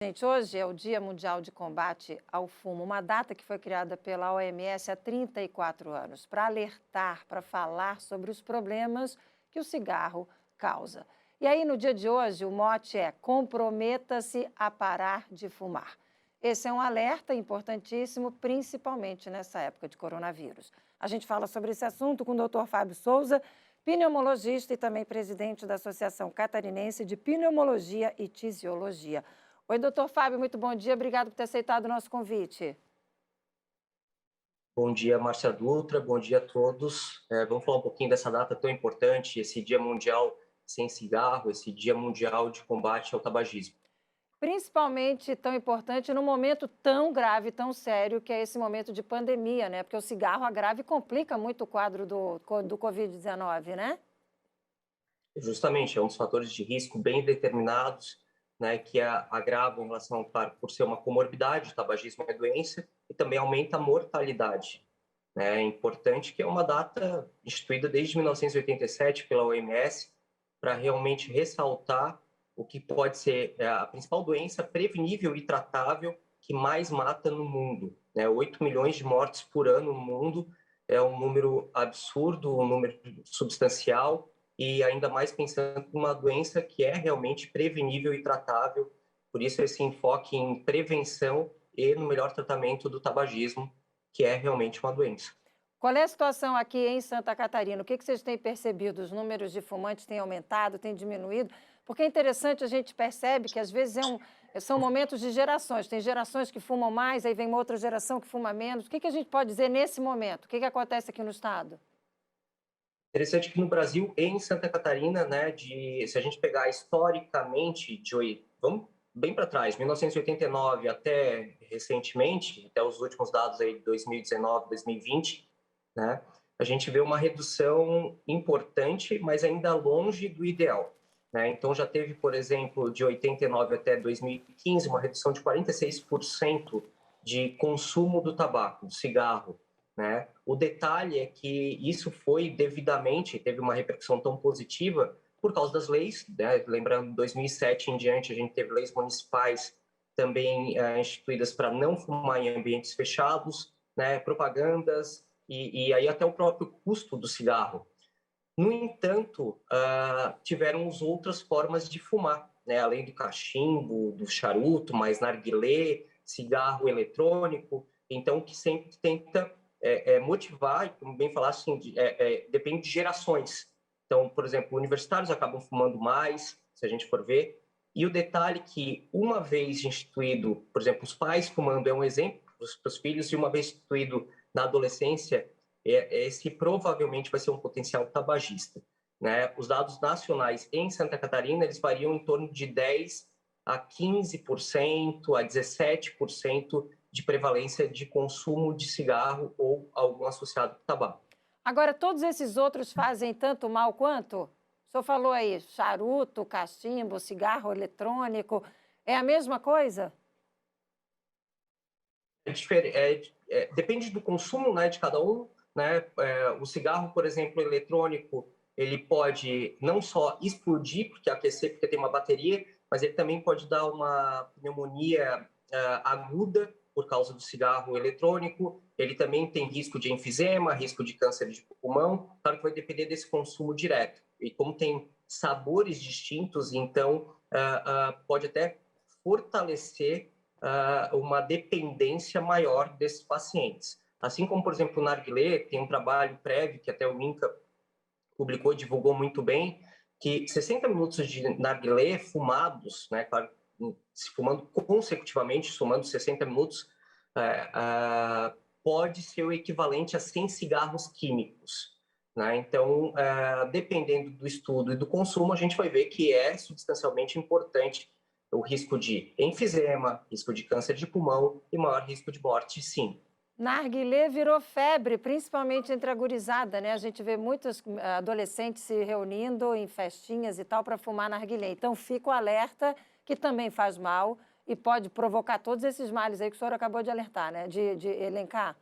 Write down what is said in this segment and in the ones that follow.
Gente, hoje é o Dia Mundial de Combate ao Fumo, uma data que foi criada pela OMS há 34 anos, para alertar, para falar sobre os problemas que o cigarro causa. E aí, no dia de hoje, o mote é comprometa-se a parar de fumar. Esse é um alerta importantíssimo, principalmente nessa época de coronavírus. A gente fala sobre esse assunto com o Dr. Fábio Souza, pneumologista e também presidente da Associação Catarinense de Pneumologia e Tisiologia. Oi, doutor Fábio, muito bom dia. Obrigado por ter aceitado o nosso convite. Bom dia, Márcia Dutra. Bom dia a todos. Vamos falar um pouquinho dessa data tão importante, esse Dia Mundial Sem Cigarro, esse Dia Mundial de Combate ao Tabagismo. Principalmente tão importante num momento tão grave, tão sério, que é esse momento de pandemia, né? Porque o cigarro agrava e complica muito o quadro do Covid-19, né? Justamente, é um dos fatores de risco bem determinados, né, que agravam em relação, claro, por ser uma comorbidade, o tabagismo é doença, e também aumenta a mortalidade. É importante que é uma data instituída desde 1987 pela OMS para realmente ressaltar o que pode ser a principal doença prevenível e tratável que mais mata no mundo. 8 milhões de mortes por ano no mundo é um número absurdo, um número substancial, e ainda mais pensando em uma doença que é realmente prevenível e tratável. Por isso, esse enfoque em prevenção e no melhor tratamento do tabagismo, que é realmente uma doença. Qual é a situação aqui em Santa Catarina? O que vocês têm percebido? Os números de fumantes têm aumentado, têm diminuído? Porque é interessante, a gente percebe que às vezes são momentos de gerações. Tem gerações que fumam mais, aí vem uma outra geração que fuma menos. O que a gente pode dizer nesse momento? O que acontece aqui no estado? Interessante que no Brasil e em Santa Catarina, né, se a gente pegar historicamente, vamos bem para trás, 1989 até recentemente, até os últimos dados aí de 2019, 2020, né, a gente vê uma redução importante, mas ainda longe do ideal. Né? Então já teve, por exemplo, de 89 até 2015, uma redução de 46% de consumo do tabaco, do cigarro. Né? O detalhe é que isso foi devidamente, teve uma repercussão tão positiva por causa das leis, né? Lembrando, em 2007 em diante, a gente teve leis municipais também instituídas para não fumar em ambientes fechados, né? Propagandas, e aí até o próprio custo do cigarro. No entanto, tiveram outras formas de fumar, né? Além do cachimbo, do charuto, mais narguilé, cigarro eletrônico, então que sempre tenta motivar, e como bem falar, assim, depende de gerações. Então, por exemplo, universitários acabam fumando mais, se a gente for ver, e o detalhe que, uma vez instituído, por exemplo, os pais fumando é um exemplo para os filhos, e uma vez instituído na adolescência, esse provavelmente vai ser um potencial tabagista. Né? Os dados nacionais em Santa Catarina, eles variam em torno de 10 a 15%, a 17% de prevalência de consumo de cigarro ou algum associado com tabaco. Agora, todos esses outros fazem tanto mal quanto? O senhor falou aí, charuto, cachimbo, cigarro eletrônico, é a mesma coisa? Depende do consumo, né, de cada um. Né? O cigarro, por exemplo, eletrônico, ele pode não só explodir, porque aquecer, porque tem uma bateria, mas ele também pode dar uma pneumonia aguda por causa do cigarro eletrônico. Ele também tem risco de enfisema, risco de câncer de pulmão. Claro que vai depender desse consumo direto. E como tem sabores distintos, então pode até fortalecer uma dependência maior desses pacientes. Assim como, por exemplo, o narguilé, tem um trabalho prévio que até o INCA publicou e divulgou muito bem, que 60 minutos de narguilé fumados, né, claro, se fumando consecutivamente, somando 60 minutos, pode ser o equivalente a 100 cigarros químicos. Né? Então, dependendo do estudo e do consumo, a gente vai ver que é substancialmente importante o risco de enfisema, risco de câncer de pulmão e maior risco de morte, sim. Narguilé virou febre, principalmente entre a gurizada, né? A gente vê muitos adolescentes se reunindo em festinhas e tal para fumar narguilé. Então, fica o alerta que também faz mal e pode provocar todos esses males aí que o senhor acabou de alertar, né? De elencar.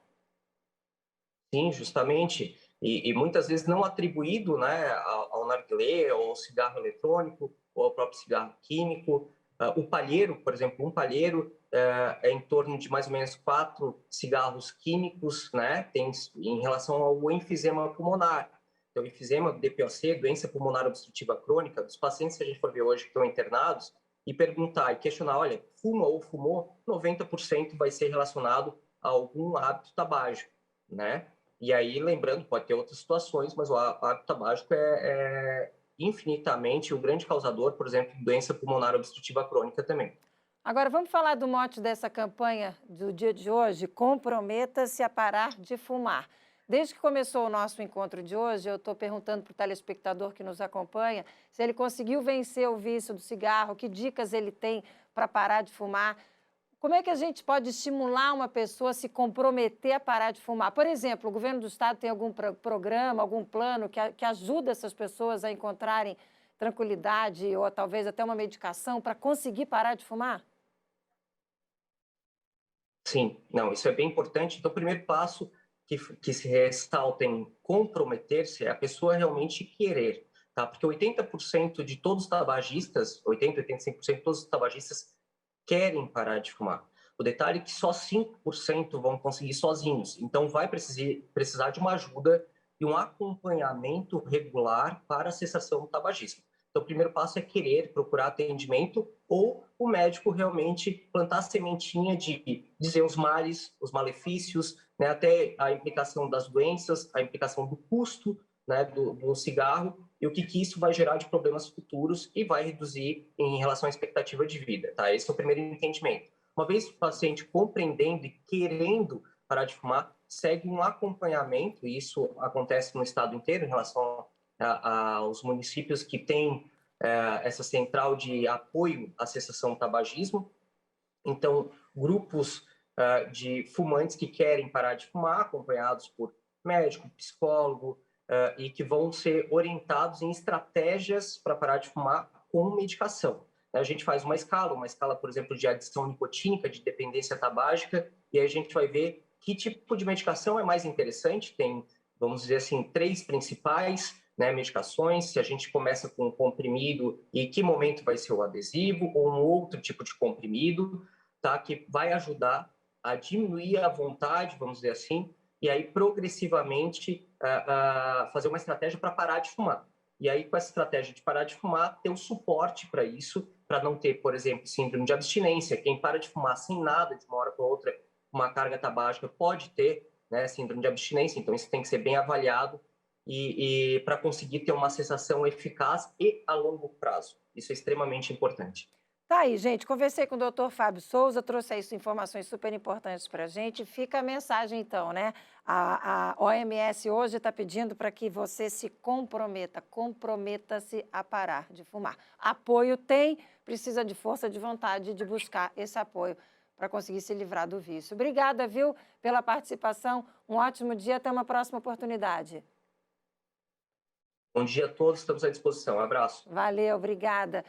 Sim, justamente. E muitas vezes não atribuído, né, ao narguilé, ou ao cigarro eletrônico, ou ao próprio cigarro químico. O palheiro, por exemplo, um palheiro é em torno de mais ou menos 4 cigarros químicos, né? Tem em relação ao enfisema pulmonar. Então, enfisema, DPOC, doença pulmonar obstrutiva crônica, dos pacientes que a gente for ver hoje que estão internados, e perguntar e questionar, olha, fuma ou fumou, 90% vai ser relacionado a algum hábito tabágico, né? E aí, lembrando, pode ter outras situações, mas o hábito tabágico é infinitamente o grande causador, por exemplo, de doença pulmonar obstrutiva crônica também. Agora, vamos falar do mote dessa campanha do dia de hoje: comprometa-se a parar de fumar. Desde que começou o nosso encontro de hoje, eu estou perguntando para o telespectador que nos acompanha se ele conseguiu vencer o vício do cigarro, que dicas ele tem para parar de fumar. Como é que a gente pode estimular uma pessoa a se comprometer a parar de fumar? Por exemplo, o governo do estado tem algum programa, algum plano que ajuda essas pessoas a encontrarem tranquilidade ou talvez até uma medicação para conseguir parar de fumar? Sim, não, isso é bem importante. Então, o primeiro passo que se ressalta em comprometer-se é a pessoa realmente querer, tá? Porque 80% de todos os tabagistas, 80, 85% de todos os tabagistas querem parar de fumar. O detalhe é que só 5% vão conseguir sozinhos. Então, vai precisar de uma ajuda e um acompanhamento regular para a cessação do tabagismo. Então, o primeiro passo é querer procurar atendimento ou o médico realmente plantar a sementinha de dizer os males, os malefícios, né, até a implicação das doenças, a implicação do custo, né, do cigarro e o que isso vai gerar de problemas futuros e vai reduzir em relação à expectativa de vida. Tá? Esse é o primeiro entendimento. Uma vez o paciente compreendendo e querendo parar de fumar, segue um acompanhamento, e isso acontece no estado inteiro em relação aos municípios que têm essa central de apoio à cessação do tabagismo. Então, grupos de fumantes que querem parar de fumar, acompanhados por médico, psicólogo, e que vão ser orientados em estratégias para parar de fumar com medicação. A gente faz uma escala, por exemplo, de adição nicotínica, de dependência tabágica, e aí a gente vai ver que tipo de medicação é mais interessante. Tem, vamos dizer assim, 3 principais, né, medicações. Se a gente começa com um comprimido, e que momento vai ser o adesivo, ou um outro tipo de comprimido, tá, que vai ajudar a diminuir a vontade, vamos dizer assim, e aí progressivamente fazer uma estratégia para parar de fumar. E aí, com essa estratégia de parar de fumar, ter o suporte para isso, para não ter, por exemplo, síndrome de abstinência. Quem para de fumar sem nada, de uma hora para outra, uma carga tabágica, pode ter, né, síndrome de abstinência. Então, isso tem que ser bem avaliado e para conseguir ter uma cessação eficaz e a longo prazo. Isso é extremamente importante. Tá aí, gente. Conversei com o doutor Fábio Souza, trouxe aí informações super importantes para a gente. Fica a mensagem, então, né? A OMS hoje está pedindo para que você se comprometa-se a parar de fumar. Apoio tem, precisa de força de vontade de buscar esse apoio para conseguir se livrar do vício. Obrigada, viu, pela participação. Um ótimo dia, até uma próxima oportunidade. Bom dia a todos, estamos à disposição. Um abraço. Valeu, obrigada.